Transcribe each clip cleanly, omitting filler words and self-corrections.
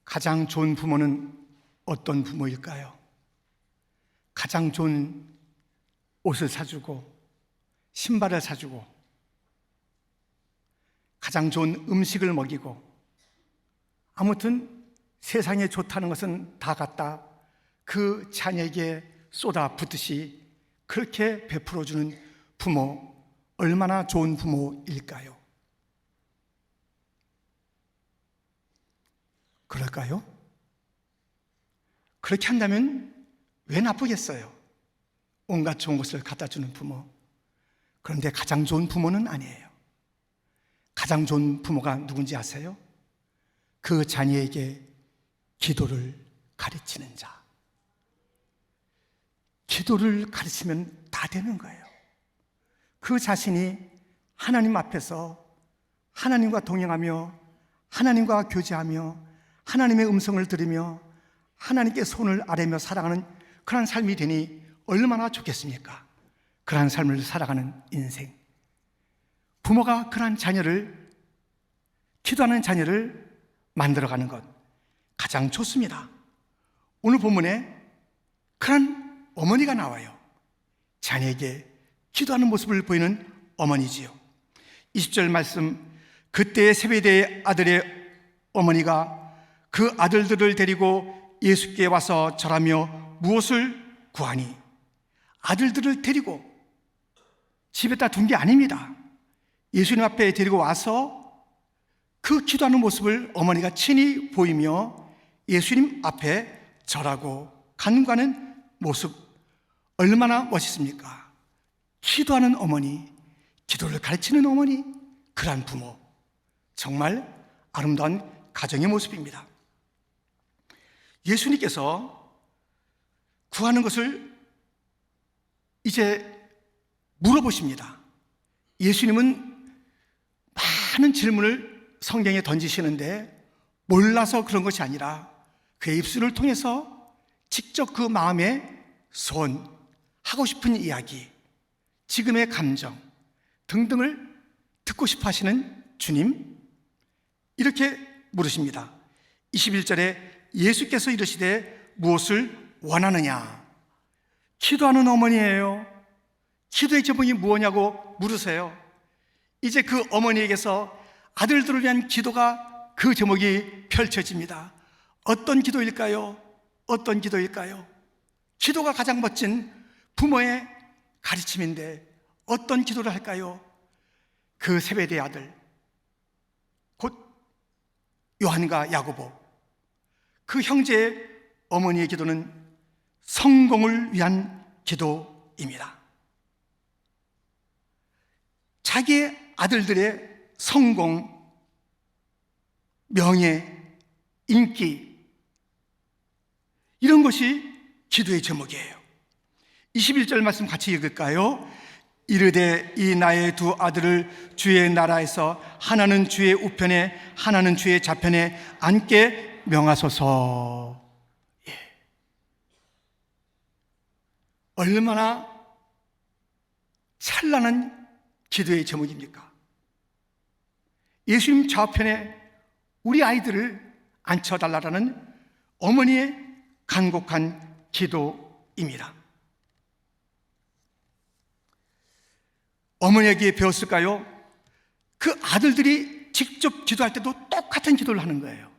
가장 좋은 부모는 어떤 부모일까요? 가장 좋은 옷을 사주고 신발을 사주고 가장 좋은 음식을 먹이고 아무튼 세상에 좋다는 것은 다 갖다 그 자녀에게 쏟아붓듯이 그렇게 베풀어주는 부모, 얼마나 좋은 부모일까요? 그럴까요? 그렇게 한다면 왜 나쁘겠어요? 온갖 좋은 것을 갖다 주는 부모. 그런데 가장 좋은 부모는 아니에요. 가장 좋은 부모가 누군지 아세요? 그 자녀에게 기도를 가르치는 자. 기도를 가르치면 다 되는 거예요. 그 자신이 하나님 앞에서 하나님과 동행하며 하나님과 교제하며 하나님의 음성을 들으며 하나님께 손을 아뢰며 살아가는 그런 삶이 되니 얼마나 좋겠습니까? 그러한 삶을 살아가는 인생. 부모가 그러한 자녀를, 기도하는 자녀를 만들어가는 것 가장 좋습니다. 오늘 본문에 그런 어머니가 나와요. 자녀에게 기도하는 모습을 보이는 어머니지요. 20절 말씀, 그때 세베대의 아들의 어머니가 그 아들들을 데리고 예수께 와서 절하며 무엇을 구하니, 아들들을 데리고 집에다 둔 게 아닙니다. 예수님 앞에 데리고 와서 그 기도하는 모습을 어머니가 친히 보이며 예수님 앞에 절하고 간구하는 모습, 얼마나 멋있습니까? 기도하는 어머니, 기도를 가르치는 어머니, 그러한 부모, 정말 아름다운 가정의 모습입니다. 예수님께서 구하는 것을 이제 물어보십니다. 예수님은 많은 질문을 성경에 던지시는데 몰라서 그런 것이 아니라 그의 입술을 통해서 직접 그 마음의 소원, 하고 싶은 이야기, 지금의 감정 등등을 듣고 싶어 하시는 주님, 이렇게 물으십니다. 21절에 예수께서 이르시되 무엇을 원하느냐? 기도하는 어머니예요. 기도의 제목이 무엇이냐고 물으세요. 이제 그 어머니에게서 아들들을 위한 기도가, 그 제목이 펼쳐집니다. 어떤 기도일까요? 어떤 기도일까요? 기도가 가장 멋진 부모의 가르침인데 어떤 기도를 할까요? 그 세베대의 아들, 곧 요한과 야고보, 그 형제의 어머니의 기도는 성공을 위한 기도입니다. 자기의 아들들의 성공, 명예, 인기, 이런 것이 기도의 제목이에요. 21절 말씀 같이 읽을까요? 이르되 이 나의 두 아들을 주의 나라에서 하나는 주의 우편에 하나는 주의 좌편에 앉게 명하소서. 예. 얼마나 찬란한 기도의 제목입니까? 예수님 좌편에 우리 아이들을 앉혀달라는 어머니의 간곡한 기도입니다. 어머니에게 배웠을까요? 그 아들들이 직접 기도할 때도 똑같은 기도를 하는 거예요.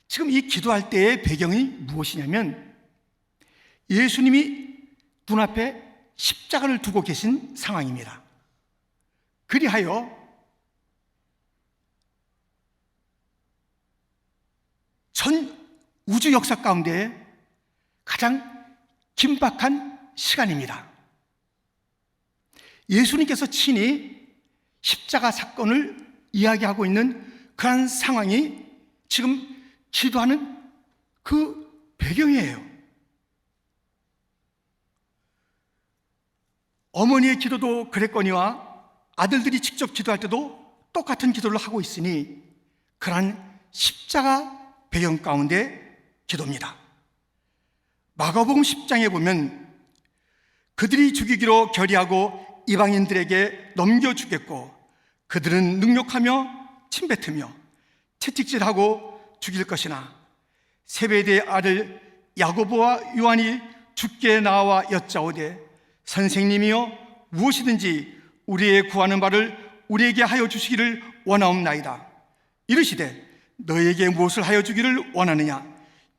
지금 이 기도할 때의 배경이 무엇이냐면 예수님이 눈앞에 십자가를 두고 계신 상황입니다. 그리하여 전 우주 역사 가운데 가장 긴박한 시간입니다. 예수님께서 친히 십자가 사건을 이야기하고 있는 그러한 상황이 지금 기도하는 그 배경이에요. 어머니의 기도도 그랬거니와 아들들이 직접 기도할 때도 똑같은 기도를 하고 있으니 그러한 십자가 배경 가운데 기도입니다. 마가복음 10장에 보면 그들이 죽이기로 결의하고 이방인들에게 넘겨주겠고 그들은 능욕하며 침뱉으며 채찍질하고 죽일 것이나 세베대의 아들 야고보와 요한이 죽게 나와 여짜오되 선생님이여 무엇이든지 우리의 구하는 바를 우리에게 하여 주시기를 원하옵나이다. 이르시되 너에게 무엇을 하여 주기를 원하느냐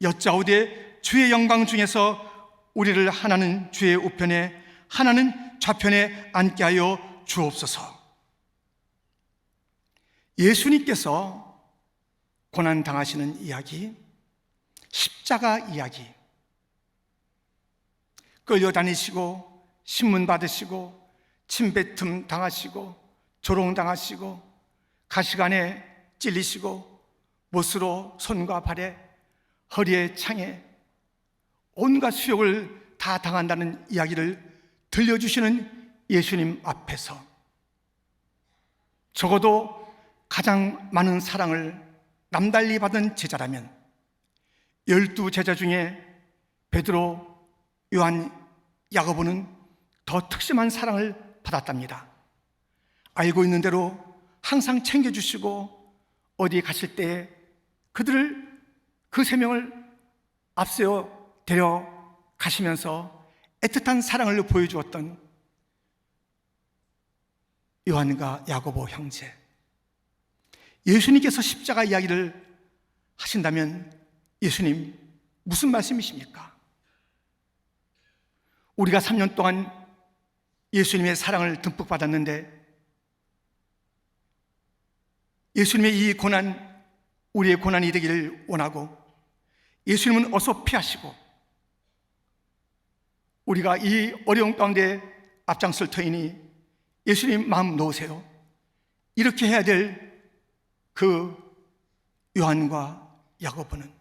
여짜오되 주의 영광 중에서 우리를 하나는 주의 우편에 하나는 좌편에 앉게 하여 주옵소서. 예수님께서 고난당하시는 이야기, 십자가 이야기, 끌려다니시고 신문 받으시고 침뱉음 당하시고 조롱당하시고 가시관에 찔리시고 못으로 손과 발에 허리에 창에 온갖 수욕을 다 당한다는 이야기를 들려주시는 예수님 앞에서 적어도 가장 많은 사랑을 남달리 받은 제자라면 12제자 중에 베드로, 요한, 야고보는 더 특심한 사랑을 받았답니다. 알고 있는 대로 항상 챙겨주시고 어디 가실 때 그들을 그 세 명을 앞세워 데려가시면서 애틋한 사랑을 보여주었던 요한과 야고보 형제. 예수님께서 십자가 이야기를 하신다면 예수님 무슨 말씀이십니까? 우리가 3년 동안 예수님의 사랑을 듬뿍 받았는데 예수님의 이 고난, 우리의 고난이 되기를 원하고 예수님은 어서 피하시고 우리가 이 어려운 가운데 앞장설 터이니 예수님 마음 놓으세요. 이렇게 해야 될 그 요한과 야고보는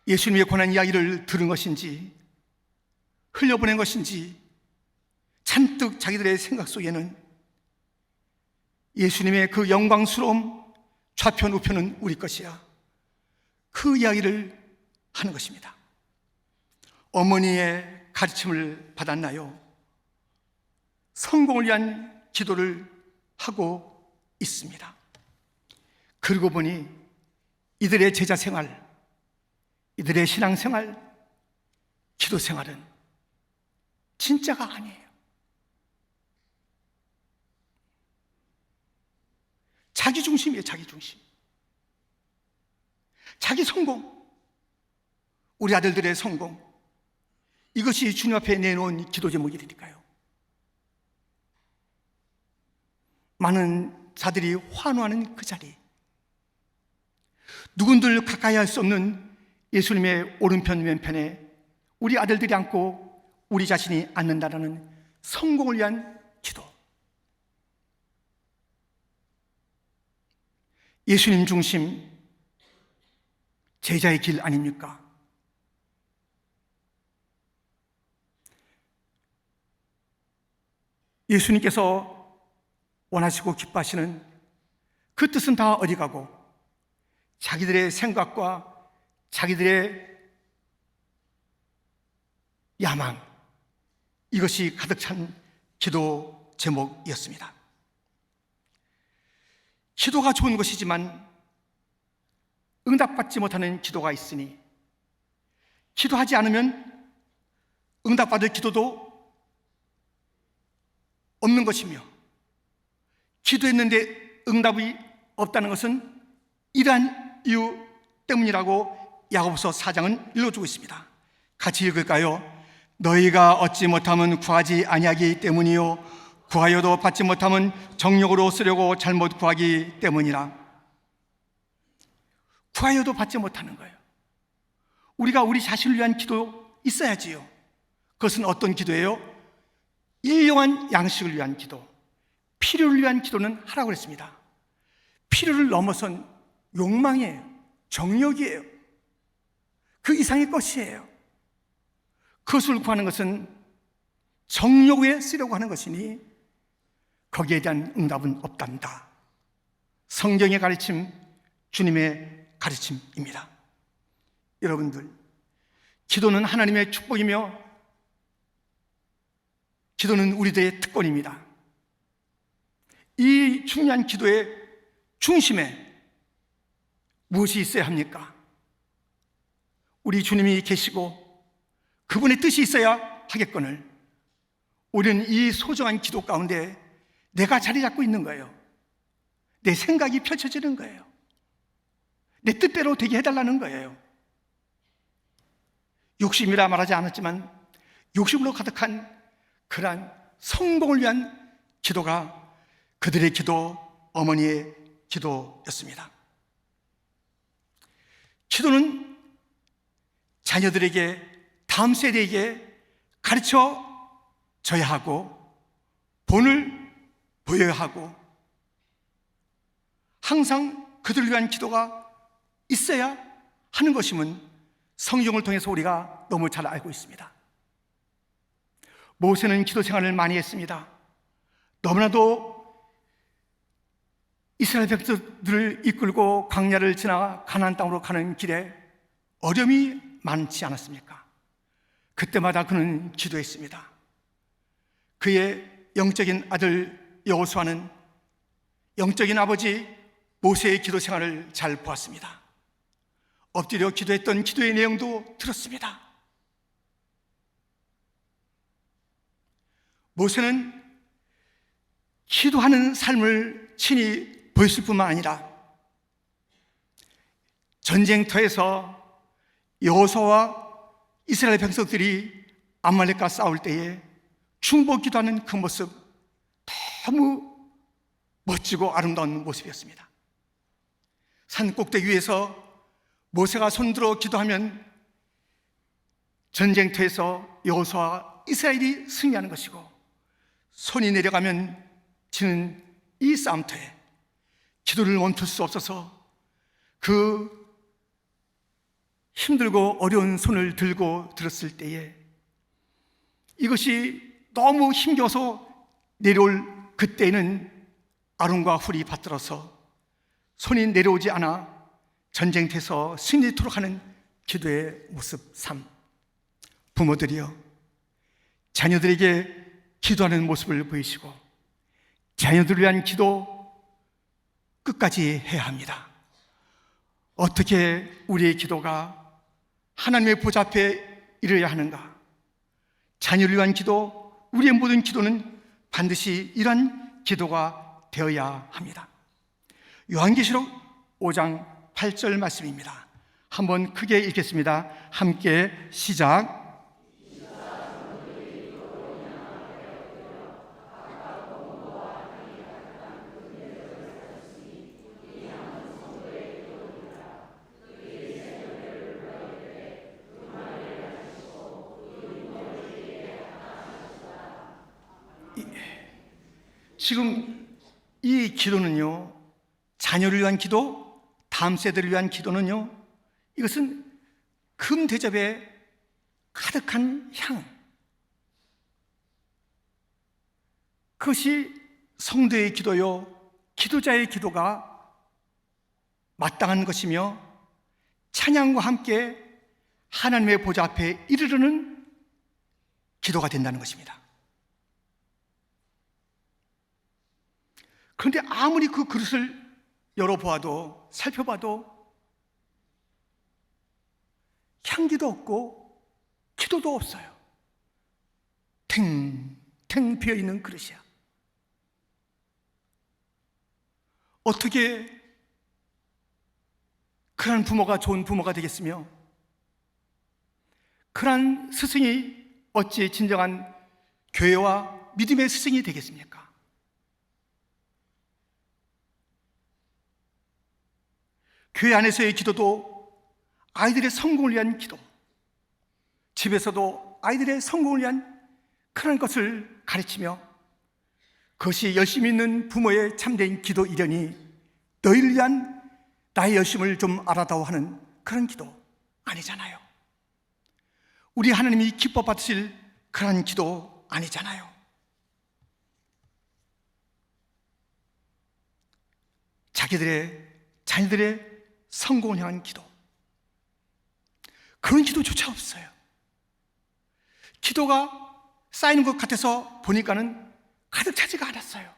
예수님의 고난 이야기를 들은 것인지 흘려보낸 것인지 잔뜩 자기들의 생각 속에는 예수님의 그 영광스러움, 좌편 우편은 우리 것이야, 그 이야기를 하는 것입니다. 어머니의 가르침을 받았나요? 성공을 위한 기도를 하고 있습니다. 그러고 보니 이들의 제자 생활, 이들의 신앙 생활, 기도 생활은 진짜가 아니에요. 자기 중심이에요. 자기 중심. 자기 성공, 우리 아들들의 성공, 이것이 주님 앞에 내놓은 기도 제목이니까요. 많은 자들이 환호하는 그 자리, 누군들 가까이 할 수 없는 예수님의 오른편 왼편에 우리 아들들이 앉고 우리 자신이 앉는다라는 성공을 위한 기도. 예수님 중심 제자의 길 아닙니까? 예수님께서 원하시고 기뻐하시는 그 뜻은 다 어디 가고 자기들의 생각과 자기들의 야망, 이것이 가득 찬 기도 제목이었습니다. 기도가 좋은 것이지만 응답받지 못하는 기도가 있으니 기도하지 않으면 응답받을 기도도 없는 것이며 기도했는데 응답이 없다는 것은 이러한 이유 때문이라고 야고보서 4장은 일러주고 있습니다. 같이 읽을까요? 너희가 얻지 못하면 구하지 아니하기 때문이요 구하여도 받지 못하면 정욕으로 쓰려고 잘못 구하기 때문이라. 구하여도 받지 못하는 거예요. 우리가 우리 자신을 위한 기도 있어야지요. 그것은 어떤 기도예요? 일용한 양식을 위한 기도, 필요를 위한 기도는 하라고 했습니다. 필요를 넘어선 욕망이에요. 정욕이에요. 그 이상의 것이에요. 그것을 구하는 것은 정욕에 쓰려고 하는 것이니 거기에 대한 응답은 없단다. 성경의 가르침, 주님의 가르침입니다. 여러분들, 기도는 하나님의 축복이며 기도는 우리들의 특권입니다. 이 중요한 기도의 중심에 무엇이 있어야 합니까? 우리 주님이 계시고 그분의 뜻이 있어야 하겠거늘 우리는 이 소중한 기도 가운데 내가 자리 잡고 있는 거예요. 내 생각이 펼쳐지는 거예요. 내 뜻대로 되게 해달라는 거예요. 욕심이라 말하지 않았지만 욕심으로 가득한 그러한 성공을 위한 기도가 그들의 기도, 어머니의 기도였습니다. 기도는 자녀들에게, 다음 세대에게 가르쳐 줘야 하고 본을 보여야 하고 항상 그들을 위한 기도가 있어야 하는 것임은 성경을 통해서 우리가 너무 잘 알고 있습니다. 모세는 기도 생활을 많이 했습니다. 너무나도 이스라엘 백성들을 이끌고 광야를 지나 가나안 땅으로 가는 길에 어려움이 많지 않았습니까? 그때마다 그는 기도했습니다. 그의 영적인 아들 여호수아는 영적인 아버지 모세의 기도 생활을 잘 보았습니다. 엎드려 기도했던 기도의 내용도 들었습니다. 모세는 기도하는 삶을 친히 보였을 뿐만 아니라 전쟁터에서 여호수아와 이스라엘 백성들이 아말렉과 싸울 때에 중보 기도하는 그 모습 너무 멋지고 아름다운 모습이었습니다. 산 꼭대기 위에서 모세가 손들어 기도하면 전쟁터에서 여호수아와 이스라엘이 승리하는 것이고 손이 내려가면 지는 이 싸움터에 기도를 멈출 수 없어서 그 힘들고 어려운 손을 들고 들었을 때에 이것이 너무 힘겨워서 내려올 그때에는 아론과 훌이 받들어서 손이 내려오지 않아 전쟁터에서 승리토록 하는 기도의 모습 3. 부모들이여 자녀들에게 기도하는 모습을 보이시고 자녀들을 위한 기도 끝까지 해야 합니다. 어떻게 우리의 기도가 하나님의 보좌 앞에 이르러야 하는가? 자녀를 위한 기도, 우리의 모든 기도는 반드시 이러한 기도가 되어야 합니다. 요한계시록 5장 8절 말씀입니다. 한번 크게 읽겠습니다. 함께 시작. 지금 이 기도는요, 자녀를 위한 기도, 다음 세대를 위한 기도는요, 이것은 금 대접에 가득한 향, 그것이 성도의 기도요, 기도자의 기도가 마땅한 것이며 찬양과 함께 하나님의 보좌 앞에 이르르는 기도가 된다는 것입니다. 그런데 아무리 그 그릇을 열어보아도, 살펴봐도 향기도 없고 기도도 없어요. 탱탱 비어있는 그릇이야. 어떻게 그런 부모가 좋은 부모가 되겠으며 그런 스승이 어찌 진정한 교회와 믿음의 스승이 되겠습니까? 교회 안에서의 기도도 아이들의 성공을 위한 기도, 집에서도 아이들의 성공을 위한 그런 것을 가르치며 그것이 열심히 있는 부모의 참된 기도 일련이 너희를 위한 나의 열심을 좀 알아다오 하는 그런 기도 아니잖아요. 우리 하나님이 기뻐 받으실 그런 기도 아니잖아요. 자녀들의 성공을 향한 기도, 그런 기도조차 없어요. 기도가 쌓이는 것 같아서 보니까는 가득 차지가 않았어요.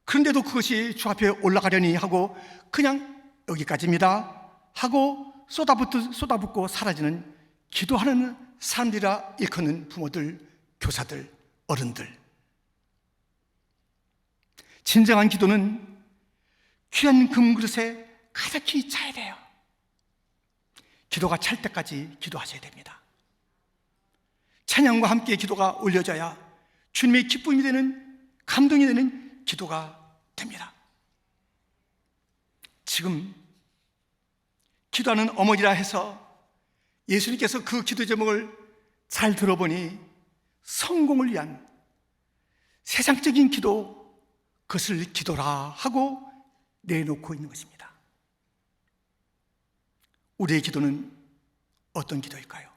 그런데도 그것이 주 앞에 올라가려니 하고 그냥 여기까지입니다 하고 쏟아붓고 사라지는 기도하는 사람들이라 일컫는 부모들, 교사들, 어른들. 진정한 기도는 귀한 금그릇에 가득히 차야 돼요. 기도가 찰 때까지 기도하셔야 됩니다. 찬양과 함께 기도가 올려져야 주님의 기쁨이 되는, 감동이 되는 기도가 됩니다. 지금 기도하는 어머니라 해서 예수님께서 그 기도 제목을 잘 들어보니 성공을 위한 세상적인 기도, 그것을 기도라 하고 내놓고 있는 것입니다. 우리의 기도는 어떤 기도일까요?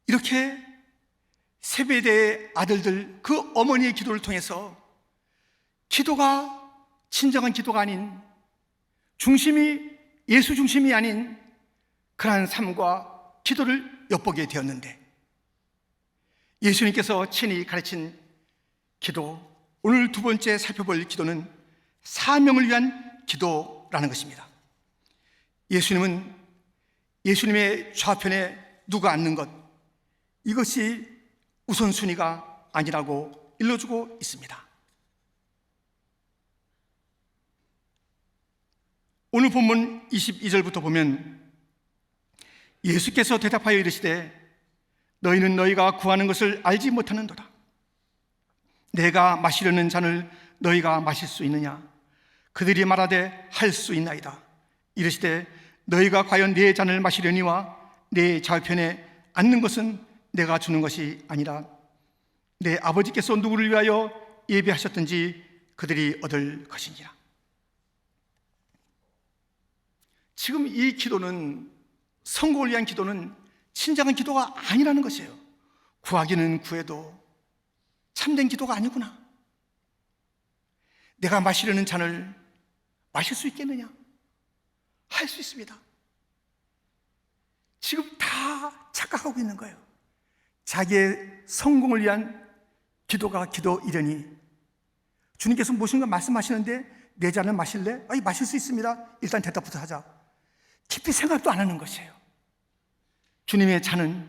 이렇게 세베대의 아들들, 그 어머니의 기도를 통해서 기도가 진정한 기도가 아닌, 중심이 예수 중심이 아닌 그러한 삶과 기도를 엿보게 되었는데, 예수님께서 친히 가르친 기도, 오늘 두 번째 살펴볼 기도는 사명을 위한 기도라는 것입니다. 예수님은 예수님의 좌편에 누가 앉는 것, 이것이 우선순위가 아니라고 일러주고 있습니다. 오늘 본문 22절부터 보면 예수께서 대답하여 이르시되 너희는 너희가 구하는 것을 알지 못하는도다. 내가 마시려는 잔을 너희가 마실 수 있느냐? 그들이 말하되 할 수 있나이다. 이르시되 너희가 과연 내 잔을 마시려니와 내 좌편에 앉는 것은 내가 주는 것이 아니라 내 아버지께서 누구를 위하여 예비하셨든지 그들이 얻을 것이니라. 지금 이 기도는, 성공을 위한 기도는 진정한 기도가 아니라는 것이에요. 구하기는 구해도 참된 기도가 아니구나. 내가 마시려는 잔을 마실 수 있겠느냐? 할 수 있습니다. 지금 다 착각하고 있는 거예요. 자기의 성공을 위한 기도가 기도이려니, 주님께서 무엇인가 말씀하시는데 내 잔을 마실래? 아니, 마실 수 있습니다. 일단 대답부터 하자. 깊이 생각도 안 하는 것이에요. 주님의 잔은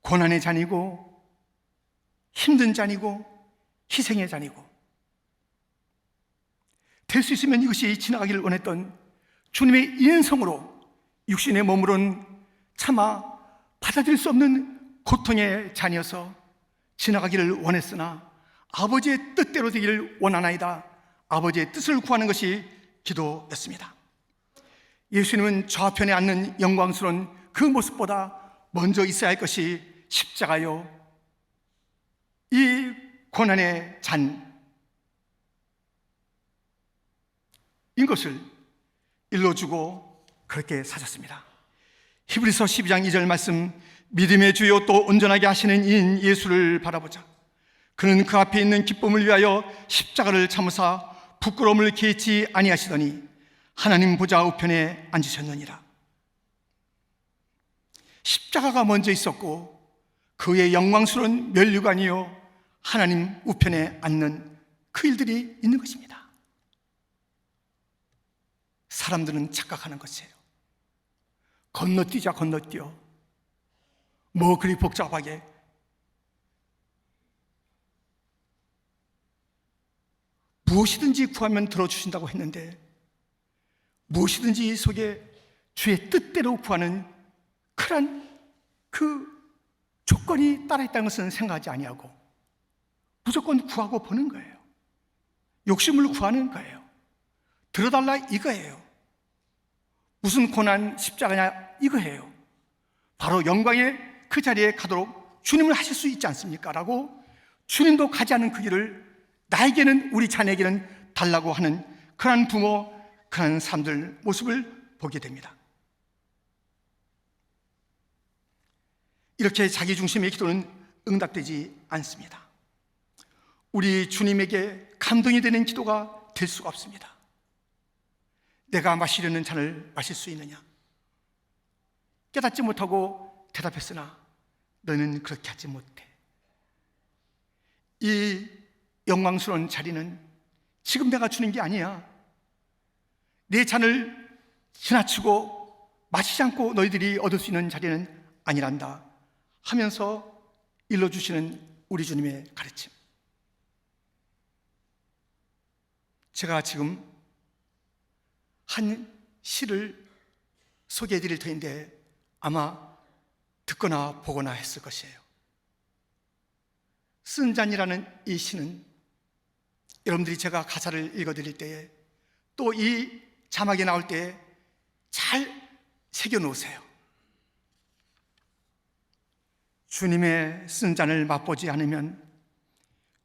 고난의 잔이고 힘든 잔이고 희생의 잔이고, 될 수 있으면 이것이 지나가기를 원했던 주님의 인성으로 육신의 몸으로는 차마 받아들일 수 없는 고통의 잔이어서 지나가기를 원했으나 아버지의 뜻대로 되기를 원하나이다. 아버지의 뜻을 구하는 것이 기도였습니다. 예수님은 좌편에 앉는 영광스러운 그 모습보다 먼저 있어야 할 것이 십자가요, 이 고난의 잔인 것을 일러주고 그렇게 사셨습니다. 히브리서 12장 2절 말씀, 믿음의 주요 또 온전하게 하시는 이인 예수를 바라보자. 그는 그 앞에 있는 기쁨을 위하여 십자가를 참으사 부끄러움을 개치 아니하시더니 하나님 보좌 우편에 앉으셨느니라. 십자가가 먼저 있었고 그의 영광스러운 면류관이요 하나님 우편에 앉는 그 일들이 있는 것입니다. 사람들은 착각하는 것이에요. 건너뛰자, 건너뛰어. 뭐 그리 복잡하게. 무엇이든지 구하면 들어주신다고 했는데 무엇이든지 이 속에 주의 뜻대로 구하는 그런 그 조건이 따라있다는 것은 생각하지 아니하고 무조건 구하고 보는 거예요. 욕심을 구하는 거예요. 들어달라 이거예요. 무슨 고난 십자가냐 이거예요. 바로 영광의 그 자리에 가도록 주님을 하실 수 있지 않습니까? 라고 주님도 가지 않은 그 길을 나에게는, 우리 자녀에게는 달라고 하는 그런 부모, 그런 사람들 모습을 보게 됩니다. 이렇게 자기중심의 기도는 응답되지 않습니다. 우리 주님에게 감동이 되는 기도가 될 수가 없습니다. 내가 마시려는 잔을 마실 수 있느냐? 깨닫지 못하고 대답했으나 너는 그렇게 하지 못해. 이 영광스러운 자리는 지금 내가 주는 게 아니야. 내 잔을 지나치고 마시지 않고 너희들이 얻을 수 있는 자리는 아니란다 하면서 일러주시는 우리 주님의 가르침. 제가 지금 한 시를 소개해 드릴 터인데 아마 듣거나 보거나 했을 것이에요. 쓴 잔이라는 이 시는 여러분들이 제가 가사를 읽어 드릴 때에 또 이 자막에 나올 때에 잘 새겨 놓으세요. 주님의 쓴 잔을 맛보지 않으면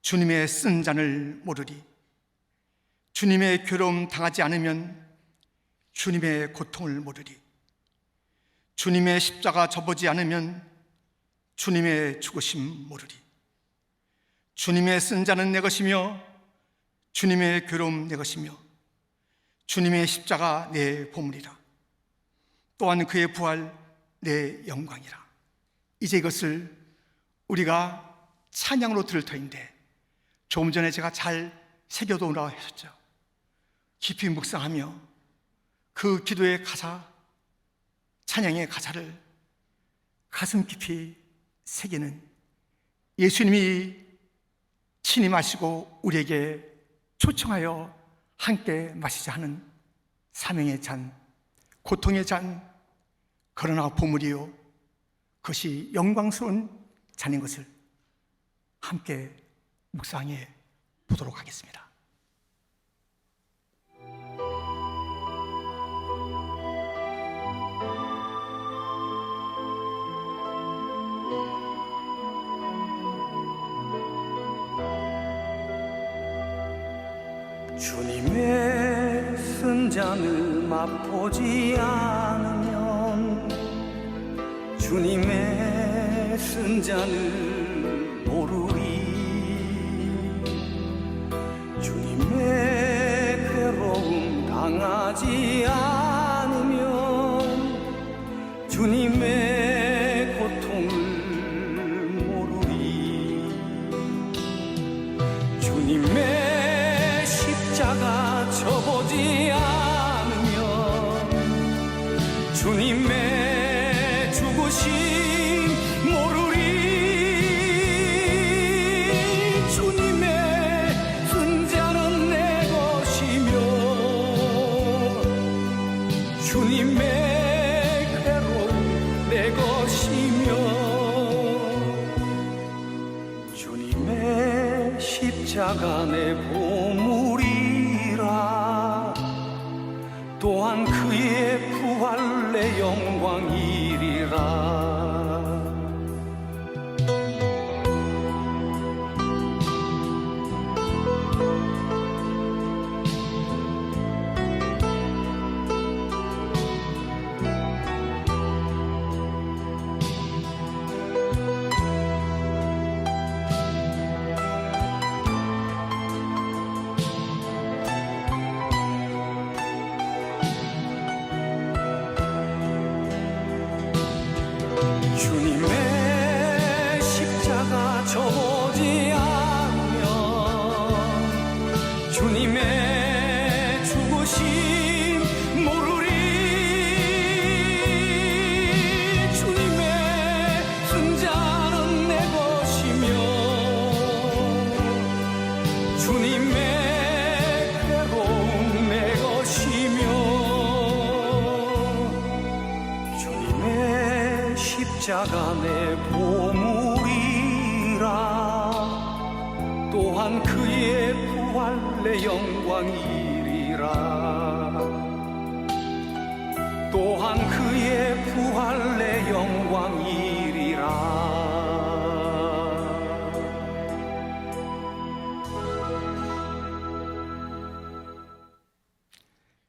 주님의 쓴 잔을 모르리. 주님의 괴로움 당하지 않으면 주님의 고통을 모르리. 주님의 십자가 져보지 않으면 주님의 죽으심 모르리. 주님의 쓴 잔은 내 것이며 주님의 괴로움 내 것이며 주님의 십자가 내 보물이라. 또한 그의 부활 내 영광이라. 이제 이것을 우리가 찬양으로 들을 터인데 조금 전에 제가 잘 새겨놓으라고 하셨죠. 깊이 묵상하며 그 기도의 가사, 찬양의 가사를 가슴 깊이 새기는 예수님이 친히 마시고 우리에게 초청하여 함께 마시자 하는 사명의 잔, 고통의 잔, 그러나 보물이요 그것이 영광스러운 잔인 것을 함께 묵상해 보도록 하겠습니다. 주님의 쓴 잔을 맛보지 않으면 주님의 쓴 잔을 모르리. 주님의 괴로움 당하지 않으면 주님의 고통을 모르리. 주님의 십자가 져보지 않으면 주님의 죽으심 모르리. 주님의 쓴 잔은 내 것이며 주님의 괴로움 내 것이며 주님의 십자가 내 보물이라. 또한 그의 부활 내 영광이리라. 주님의 십자가 져보지 않으면 주님의 죽으심 모르리. 주님의 쓴 잔은 내 것이며 주님의 괴로움 내 것이며 주님의 십자가 내 보물이라. 또한 그의 부활 내 영광이리라. 또한 그의 부활 내 영광이리라.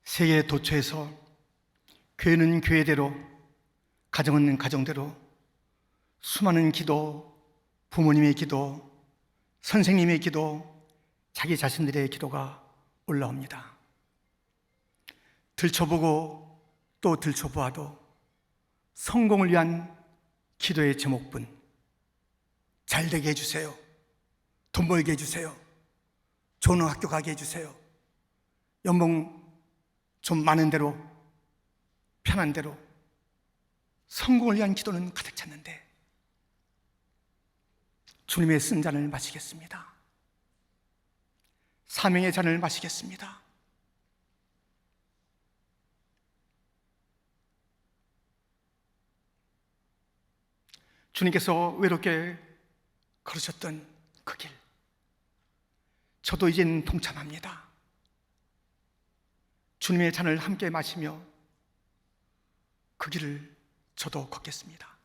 세계 도처에서 교회는 교회대로, 가정은 가정대로 수많은 기도, 부모님의 기도, 선생님의 기도, 자기 자신들의 기도가 올라옵니다. 들춰보고 또 들춰보아도 성공을 위한 기도의 제목뿐. 잘 되게 해주세요. 돈 벌게 해주세요. 좋은 학교 가게 해주세요. 연봉 좀 많은 대로, 편한 대로 성공을 위한 기도는 가득 찼는데 주님의 쓴 잔을 마시겠습니다. 사명의 잔을 마시겠습니다. 주님께서 외롭게 걸으셨던 그 길, 저도 이젠 동참합니다. 주님의 잔을 함께 마시며 그 길을 저도 걷겠습니다.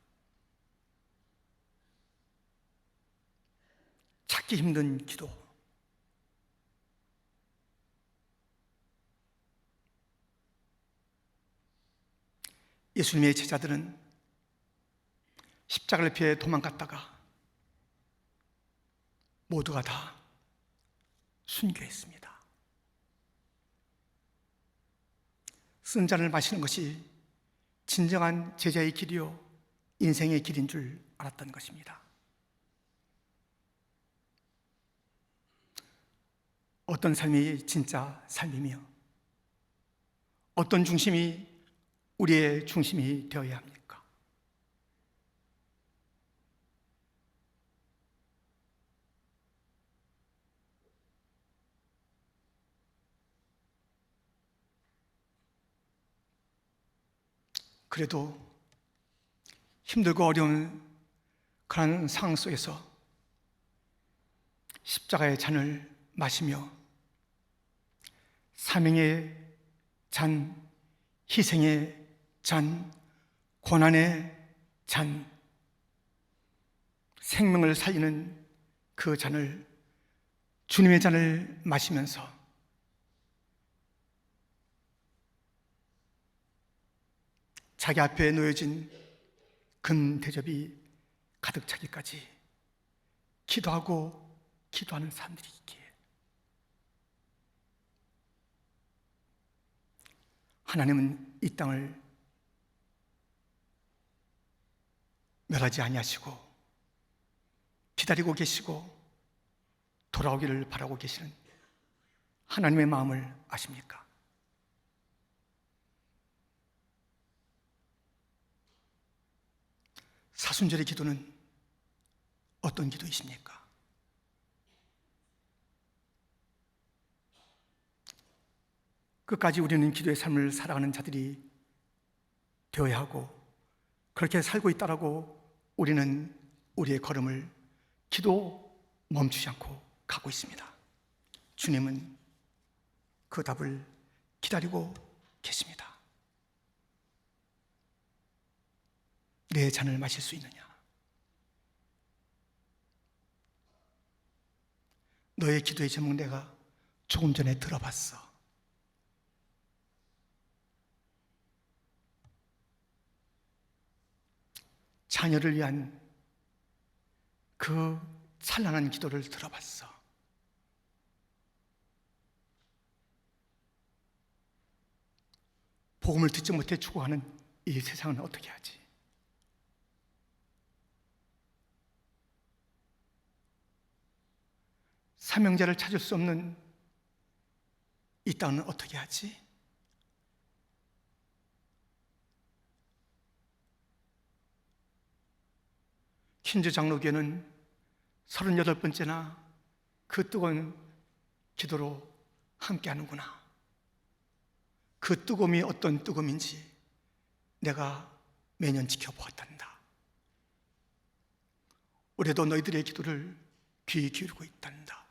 찾기 힘든 기도, 예수님의 제자들은 십자가를 피해 도망갔다가 모두가 다 순교했습니다. 쓴 잔을 마시는 것이 진정한 제자의 길이요 인생의 길인 줄 알았던 것입니다. 어떤 삶이 진짜 삶이며 어떤 중심이 우리의 중심이 되어야 합니까? 그래도 힘들고 어려운 그런 상황 속에서 십자가의 잔을 마시며 사명의 잔, 희생의 잔, 고난의 잔, 생명을 살리는 그 잔을, 주님의 잔을 마시면서 자기 앞에 놓여진 금 대접이 가득 차기까지 기도하고 기도하는 사람들이 있기에 하나님은 이 땅을 멸하지 아니하시고 기다리고 계시고 돌아오기를 바라고 계시는 하나님의 마음을 아십니까? 사순절의 기도는 어떤 기도이십니까? 끝까지 우리는 기도의 삶을 살아가는 자들이 되어야 하고 그렇게 살고 있다라고 우리는 우리의 걸음을 기도 멈추지 않고 가고 있습니다. 주님은 그 답을 기다리고 계십니다. 내 잔을 마실 수 있느냐? 너의 기도의 제목 내가 조금 전에 들어봤어. 자녀를 위한 그 찬란한 기도를 들어봤어. 복음을 듣지 못해 죽어가는 이 세상은 어떻게 하지? 사명자를 찾을 수 없는 이 땅은 어떻게 하지? 퀸즈 장로교는 38번째나 그 뜨거운 기도로 함께하는구나. 그 뜨거움이 어떤 뜨거움인지 내가 매년 지켜보았단다. 올해도 너희들의 기도를 귀 기울이고 있단다.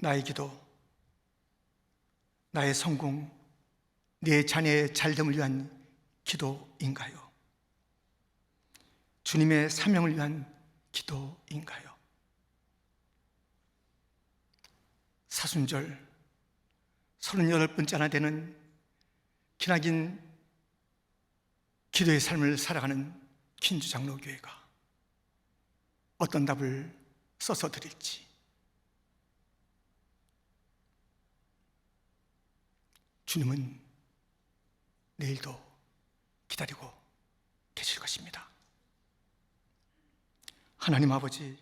나의 기도, 나의 성공, 내 자녀의 잘됨을 위한 기도인가요? 주님의 사명을 위한 기도인가요? 사순절 38번째 하나 되는 기나긴 기도의 삶을 살아가는 퀸즈 장로교회가 어떤 답을 써서 드릴지 주님은 내일도 기다리고 계실 것입니다. 하나님 아버지,